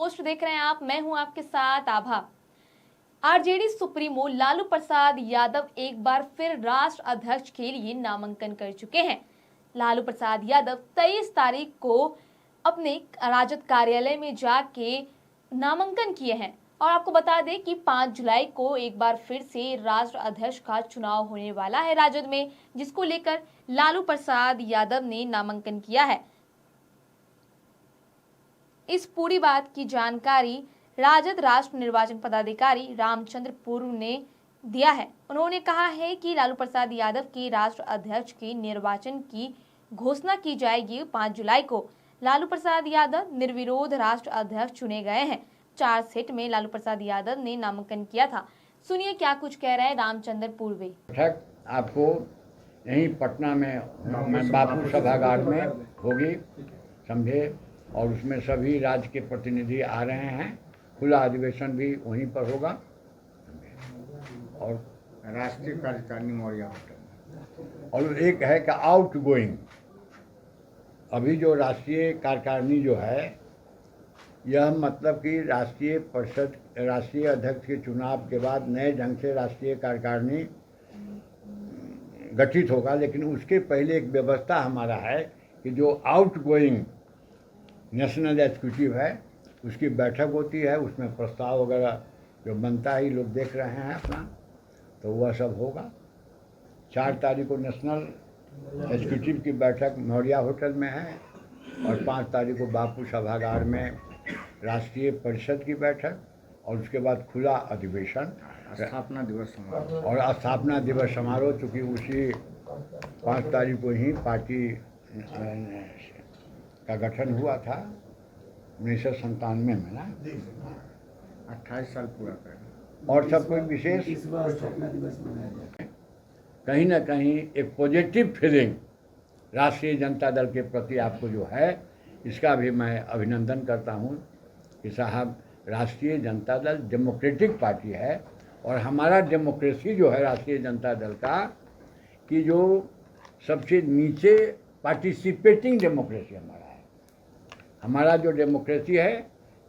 Post देख रहे हैं आप, मैं हूं आपके साथ आभा। आरजेडी सुप्रीमो लालू प्रसाद यादव एक बार फिर राष्ट्र अध्यक्ष के लिए नामांकन कर चुके हैं। लालू प्रसाद यादव 23 तारीख को अपने राजद कार्यालय में जाके नामांकन किए हैं और आपको बता दें कि 5 जुलाई को एक बार फिर से राष्ट्र अध्यक्ष का चुनाव होने वाला है राजद में, जिसको लेकर लालू प्रसाद यादव ने नामांकन किया है। इस पूरी बात की जानकारी राजद राष्ट्र निर्वाचन पदाधिकारी रामचंद्र पूर्व ने दिया है। उन्होंने कहा है कि लालू प्रसाद यादव के राष्ट्र अध्यक्ष के निर्वाचन की घोषणा की जाएगी 5 जुलाई को। लालू प्रसाद यादव निर्विरोध राष्ट्र अध्यक्ष चुने गए हैं। 4 सीट में लालू प्रसाद यादव ने नामांकन किया था। सुनिए क्या कुछ कह रहे हैं रामचंद्र पूर्वे। आपको यहीं पटना में बापू सभागार में होगी, समझे, और उसमें सभी राज्य के प्रतिनिधि आ रहे हैं। खुला अधिवेशन भी वहीं पर होगा और राष्ट्रीय कार्यकारिणी मौर्या होटल। और एक है कि आउट गोइंग, अभी जो राष्ट्रीय कार्यकारिणी जो है, यह मतलब कि राष्ट्रीय परिषद राष्ट्रीय अध्यक्ष के चुनाव के बाद नए ढंग से राष्ट्रीय कार्यकारिणी गठित होगा। लेकिन उसके पहले एक व्यवस्था हमारा है कि जो आउट गोइंग नेशनल एग्जीक्यूटिव है उसकी बैठक होती है, उसमें प्रस्ताव वगैरह जो बनता है, लोग देख रहे हैं अपना, तो वह सब होगा। 4 तारीख को नेशनल एग्जीक्यूटिव की बैठक मौर्या होटल में है और 5 तारीख को बापू सभागार में राष्ट्रीय परिषद की बैठक और उसके बाद खुला अधिवेशन, स्थापना दिवस समारोह और स्थापना दिवस समारोह। चूँकि उसी 5 तारीख को ही पार्टी का गठन हुआ था 1997 में ना, 28 साल पूरा कर। और सब कोई विशेष कहीं ना कहीं एक पॉजिटिव फीलिंग राष्ट्रीय जनता दल के प्रति आपको जो है, इसका भी मैं अभिनंदन करता हूँ कि साहब, राष्ट्रीय जनता दल डेमोक्रेटिक पार्टी है और हमारा डेमोक्रेसी जो है राष्ट्रीय जनता दल का, कि जो सबसे नीचे पार्टिसिपेटिंग डेमोक्रेसी हमारा है। हमारा जो डेमोक्रेसी है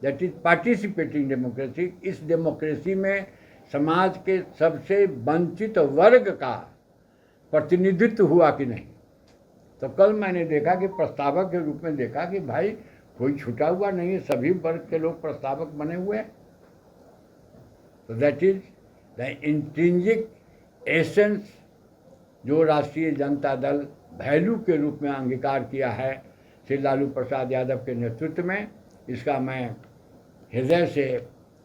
दैट इज पार्टिसिपेटिंग डेमोक्रेसी। इस डेमोक्रेसी में समाज के सबसे वंचित वर्ग का प्रतिनिधित्व हुआ कि नहीं। तो कल मैंने देखा कि प्रस्तावक के रूप में देखा कि भाई कोई छूटा हुआ नहीं है, सभी वर्ग के लोग प्रस्तावक बने हुए हैं। तो that is the intrinsic essence जो राष्ट्रीय जनता दल वैल्यू के रूप में अंगीकार किया है श्री लालू प्रसाद यादव के नेतृत्व में। इसका मैं हृदय से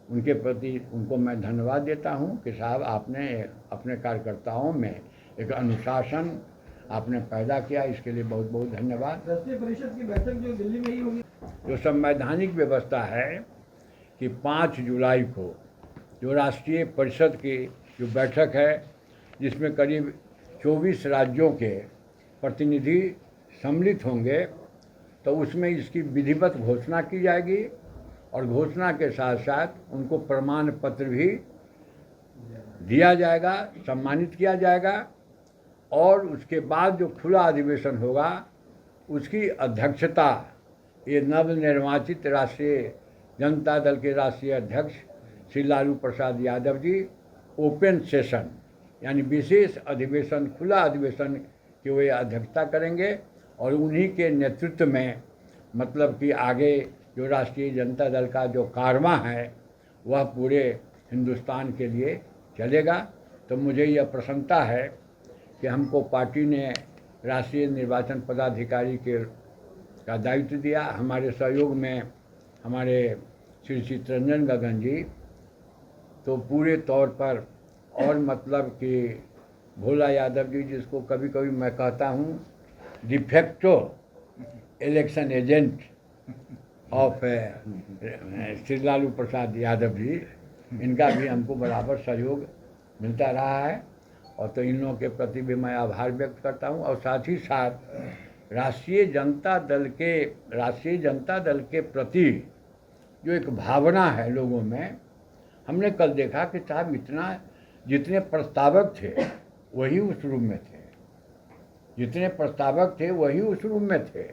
उनके प्रति उनको मैं धन्यवाद देता हूं कि साहब, आपने अपने कार्यकर्ताओं में एक अनुशासन आपने पैदा किया, इसके लिए बहुत बहुत धन्यवाद। राष्ट्रीय परिषद की बैठक जो दिल्ली में ही होगी, जो संवैधानिक व्यवस्था है कि 5 जुलाई को जो राष्ट्रीय परिषद की जो बैठक है, जिसमें करीब 24 राज्यों के प्रतिनिधि सम्मिलित होंगे, तो उसमें इसकी विधिवत घोषणा की जाएगी और घोषणा के साथ साथ उनको प्रमाण पत्र भी दिया जाएगा, सम्मानित किया जाएगा। और उसके बाद जो खुला अधिवेशन होगा उसकी अध्यक्षता ये नवनिर्वाचित राष्ट्रीय जनता दल के राष्ट्रीय अध्यक्ष श्री लालू प्रसाद यादव जी ओपन सेशन यानी विशेष अधिवेशन, खुला अधिवेशन की वे अध्यक्षता करेंगे और उन्हीं के नेतृत्व में मतलब कि आगे जो राष्ट्रीय जनता दल का जो कारवां है वह पूरे हिंदुस्तान के लिए चलेगा। तो मुझे यह प्रसन्नता है कि हमको पार्टी ने राष्ट्रीय निर्वाचन पदाधिकारी का दायित्व दिया। हमारे सहयोग में हमारे श्री चित्तरंजन गगन जी तो पूरे तौर पर, और मतलब कि भोला यादव जी, जिसको कभी कभी मैं कहता हूँ de facto election agent of Shri Lalu Prasad Yadav ji, इनका भी हमको बराबर सहयोग मिलता रहा है। और तो इन लोगों के प्रति भी मैं आभार व्यक्त करता हूँ। और साथ ही साथ राष्ट्रीय जनता दल के प्रति जो एक भावना है लोगों में, हमने कल देखा कि साहब जितने प्रस्तावक थे वही उस रूम में थे, जितने प्रस्तावक थे वही उस रूम में थे।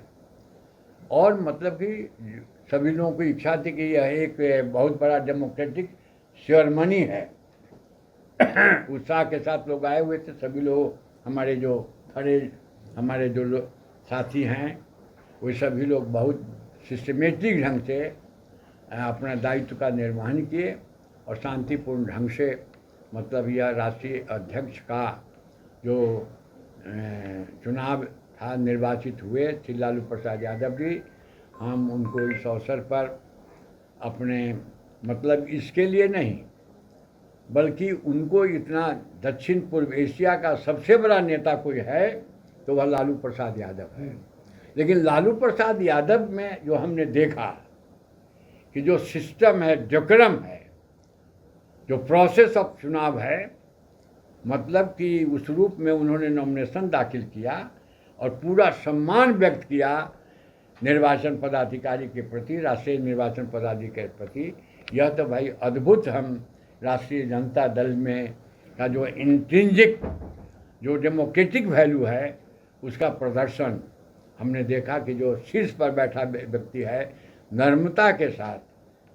और मतलब कि सभी लोगों की इच्छा थी कि यह एक बहुत बड़ा डेमोक्रेटिक सेरेमनी है। उत्साह के साथ लोग आए हुए थे। सभी लोग हमारे जो हमारे जो लोग साथी हैं वो सभी लोग बहुत सिस्टमेटिक ढंग से अपना दायित्व का निर्वहन किए और शांतिपूर्ण ढंग से, मतलब यह राष्ट्रीय अध्यक्ष का जो चुनाव था, निर्वाचित हुए श्री लालू प्रसाद यादव जी। हम उनको इस अवसर पर अपने, मतलब इसके लिए नहीं, बल्कि उनको इतना दक्षिण पूर्व एशिया का सबसे बड़ा नेता कोई है तो वह लालू प्रसाद यादव है। लेकिन लालू प्रसाद यादव में जो हमने देखा कि जो सिस्टम है, डेकोरम है, जो प्रोसेस ऑफ चुनाव है, मतलब कि उस रूप में उन्होंने नॉमिनेशन दाखिल किया और पूरा सम्मान व्यक्त किया निर्वाचन पदाधिकारी के प्रति, राष्ट्रीय निर्वाचन पदाधिकारी के प्रति। यह तो भाई अद्भुत, हम राष्ट्रीय जनता दल में का जो इंट्रिंसिक जो डेमोक्रेटिक वैल्यू है उसका प्रदर्शन हमने देखा कि जो शीर्ष पर बैठा व्यक्ति है, नम्रता के साथ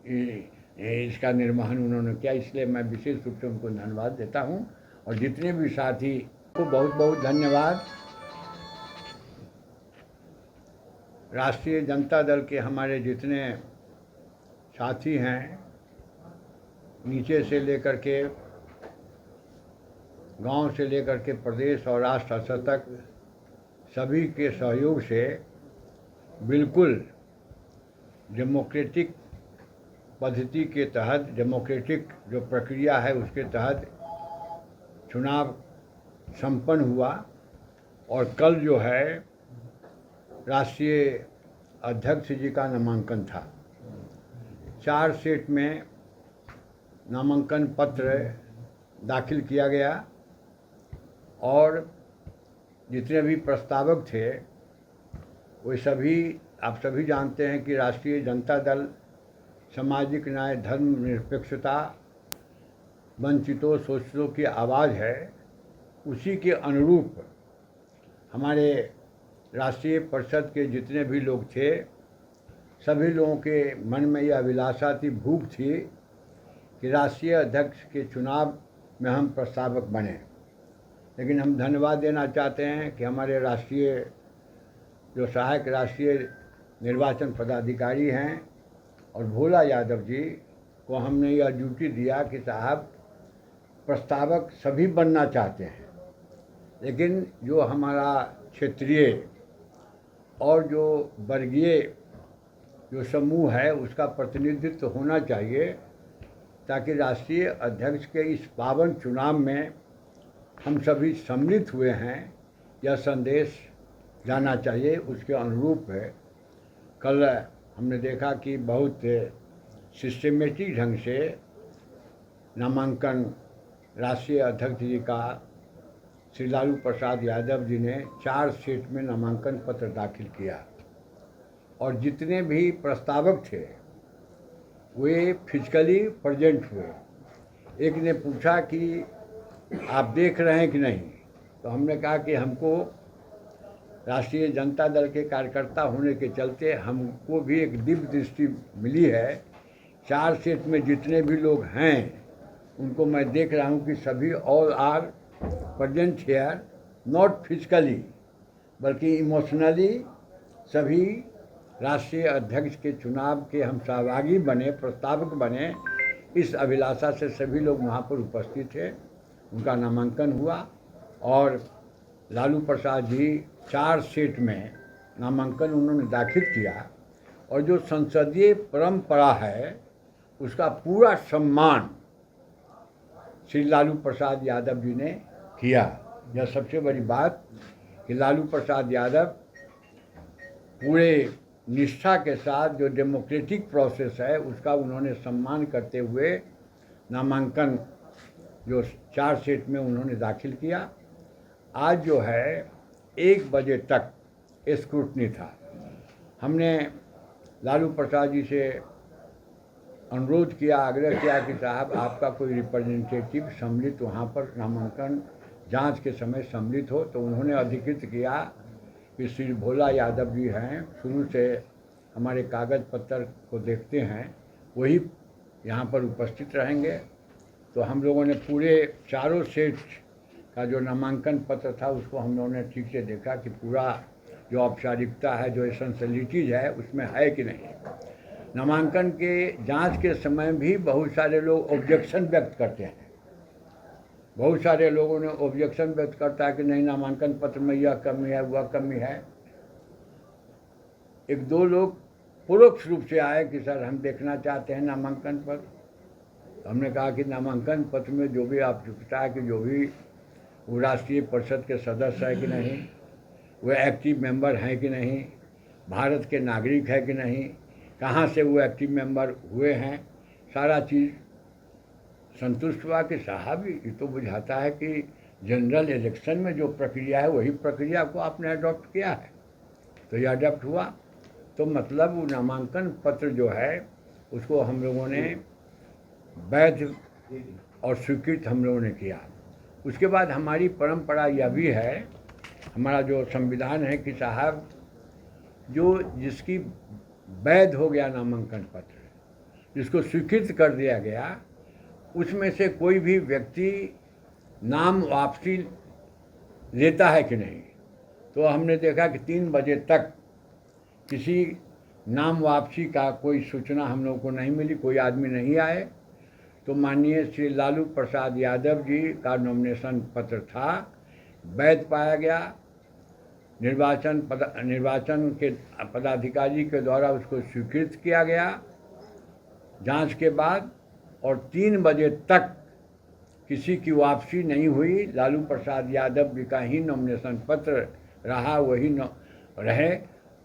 इसका निर्वहन उन्होंने किया। इसलिए मैं विशेष रूप से उनको धन्यवाद देता हूं और जितने भी साथी को बहुत बहुत धन्यवाद। राष्ट्रीय जनता दल के हमारे जितने साथी हैं, नीचे से लेकर के गांव से लेकर के प्रदेश और राष्ट्र स्तर तक सभी के सहयोग से बिल्कुल डेमोक्रेटिक पद्धति के तहत, डेमोक्रेटिक जो प्रक्रिया है उसके तहत चुनाव संपन्न हुआ। और कल जो है राष्ट्रीय अध्यक्ष जी का नामांकन था। 4 सेट में नामांकन पत्र दाखिल किया गया और जितने भी प्रस्तावक थे वे सभी, आप सभी जानते हैं कि राष्ट्रीय जनता दल सामाजिक न्याय, धर्मनिरपेक्षता, वंचितों, शोषितों की आवाज़ है। उसी के अनुरूप हमारे राष्ट्रीय परिषद के जितने भी लोग थे, सभी लोगों के मन में यह अभिलाषा थी, भूख थी कि राष्ट्रीय अध्यक्ष के चुनाव में हम प्रस्तावक बने। लेकिन हम धन्यवाद देना चाहते हैं कि हमारे राष्ट्रीय जो सहायक राष्ट्रीय निर्वाचन पदाधिकारी हैं और भोला यादव जी को हमने यह ड्यूटी दिया कि साहब प्रस्तावक सभी बनना चाहते हैं, लेकिन जो हमारा क्षेत्रीय और जो वर्गीय जो समूह है उसका प्रतिनिधित्व होना चाहिए, ताकि राष्ट्रीय अध्यक्ष के इस पावन चुनाव में हम सभी सम्मिलित हुए हैं, यह संदेश जाना चाहिए। उसके अनुरूप है कल हमने देखा कि बहुत सिस्टमेटिक ढंग से नामांकन राष्ट्रीय अध्यक्ष जी का श्री लालू प्रसाद यादव जी ने 4 सेट में नामांकन पत्र दाखिल किया और जितने भी प्रस्तावक थे वे फिजिकली प्रेजेंट हुए। एक ने पूछा कि आप देख रहे हैं कि नहीं, तो हमने कहा कि हमको राष्ट्रीय जनता दल के कार्यकर्ता होने के चलते हमको भी एक दिव्य दृष्टि मिली है। 4 सेट में जितने भी लोग हैं उनको मैं देख रहा हूं कि सभी all are present here, not physically बल्कि इमोशनली सभी राष्ट्रीय अध्यक्ष के चुनाव के हम सहभागी बने, प्रस्तावक बने, इस अभिलाषा से सभी लोग वहाँ पर उपस्थित थे। उनका नामांकन हुआ और लालू प्रसाद जी 4 सेट में नामांकन उन्होंने दाखिल किया और जो संसदीय परंपरा है उसका पूरा सम्मान श्री लालू प्रसाद यादव जी ने किया। यह सबसे बड़ी बात कि लालू प्रसाद यादव पूरे निष्ठा के साथ जो डेमोक्रेटिक प्रोसेस है उसका उन्होंने सम्मान करते हुए नामांकन जो 4 सेट में उन्होंने दाखिल किया। आज जो है 1 बजे तक स्क्रूटनी था। हमने लालू प्रसाद जी से अनुरोध किया, आग्रह किया कि साहब आपका कोई रिप्रेजेंटेटिव सम्मिलित वहाँ पर नामांकन जांच के समय सम्मिलित हो, तो उन्होंने अधिकृत किया कि श्री भोला यादव जी हैं, शुरू से हमारे कागज़ पत्र को देखते हैं वही यहाँ पर उपस्थित रहेंगे। तो हम लोगों ने पूरे चारों सेट का जो नामांकन पत्र था उसको हम लोगों ने ठीक से देखा कि पूरा जो औपचारिकता है, जो एसेंशियलिटीज़ है, उसमें है कि नहीं। नामांकन के जांच के समय भी बहुत सारे लोग ऑब्जेक्शन व्यक्त करते हैं। बहुत सारे लोगों ने ऑब्जेक्शन व्यक्त करता है कि नहीं, नामांकन पत्र में यह कमी है, वह कमी है। एक दो लोग परोक्ष रूप से आए कि सर हम देखना चाहते हैं नामांकन पत्र। हमने कहा कि नामांकन पत्र में जो भी आवश्यकता है कि जो भी वो राष्ट्रीय परिषद के सदस्य है कि नहीं, वो एक्टिव मेंबर हैं कि नहीं, भारत के नागरिक है कि नहीं, कहाँ से वो एक्टिव मेंबर हुए हैं, सारा चीज़ संतुष्ट हुआ कि साहब ये तो बुझाता है कि जनरल इलेक्शन में जो प्रक्रिया है वही प्रक्रिया को आपने अडॉप्ट किया है। तो ये अडॉप्ट हुआ, तो मतलब वो नामांकन पत्र जो है उसको हम लोगों ने वैध और स्वीकृत हम लोगों ने किया। उसके बाद हमारी परंपरा यह भी है, हमारा जो संविधान है कि साहब जो जिसकी वैध हो गया नामांकन पत्र, जिसको स्वीकृत कर दिया गया, उसमें से कोई भी व्यक्ति नाम वापसी लेता है कि नहीं। तो हमने देखा कि 3 बजे तक किसी नाम वापसी का कोई सूचना हम लोगों को नहीं मिली, कोई आदमी नहीं आए। तो माननीय श्री लालू प्रसाद यादव जी का नॉमिनेशन पत्र था, वैध पाया गया। निर्वाचन के पदाधिकारी के द्वारा उसको स्वीकृत किया गया जांच के बाद, और 3 बजे तक किसी की वापसी नहीं हुई। लालू प्रसाद यादव जी का ही नॉमिनेशन पत्र रहा, वही रहे।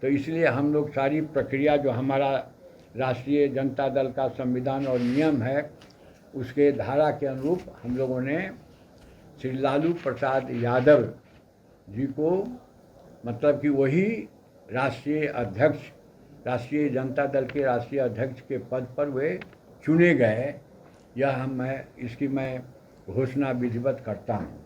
तो इसलिए हम लोग सारी प्रक्रिया जो हमारा राष्ट्रीय जनता दल का संविधान और नियम है उसके धारा के अनुरूप हम लोगों ने श्री लालू प्रसाद यादव जी को, मतलब कि वही राष्ट्रीय अध्यक्ष, राष्ट्रीय जनता दल के राष्ट्रीय अध्यक्ष के पद पर वे चुने गए। यह इसकी मैं घोषणा विधिवत करता हूँ।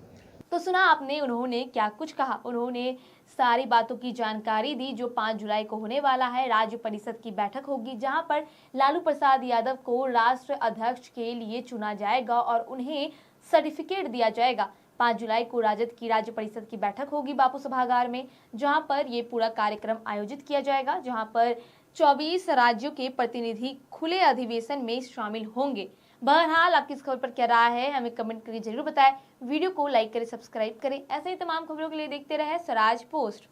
तो सुना आपने उन्होंने क्या कुछ कहा। उन्होंने सारी बातों की जानकारी दी। जो 5 जुलाई को होने वाला है, राज्य परिषद की बैठक होगी जहां पर लालू प्रसाद यादव को राष्ट्र अध्यक्ष के लिए चुना जाएगा और उन्हें सर्टिफिकेट दिया जाएगा। 5 जुलाई को राजद की राज्य परिषद की बैठक होगी बापू सभागार में, जहां पर ये पूरा कार्यक्रम आयोजित किया जाएगा, जहां पर 24 राज्यों के प्रतिनिधि खुले अधिवेशन में शामिल होंगे। बहरहाल आपकी इस खबर पर क्या राय है हमें कमेंट करके जरूर बताएं। वीडियो को लाइक करें, सब्सक्राइब करें। ऐसे ही तमाम खबरों के लिए देखते रहे स्वराज पोस्ट।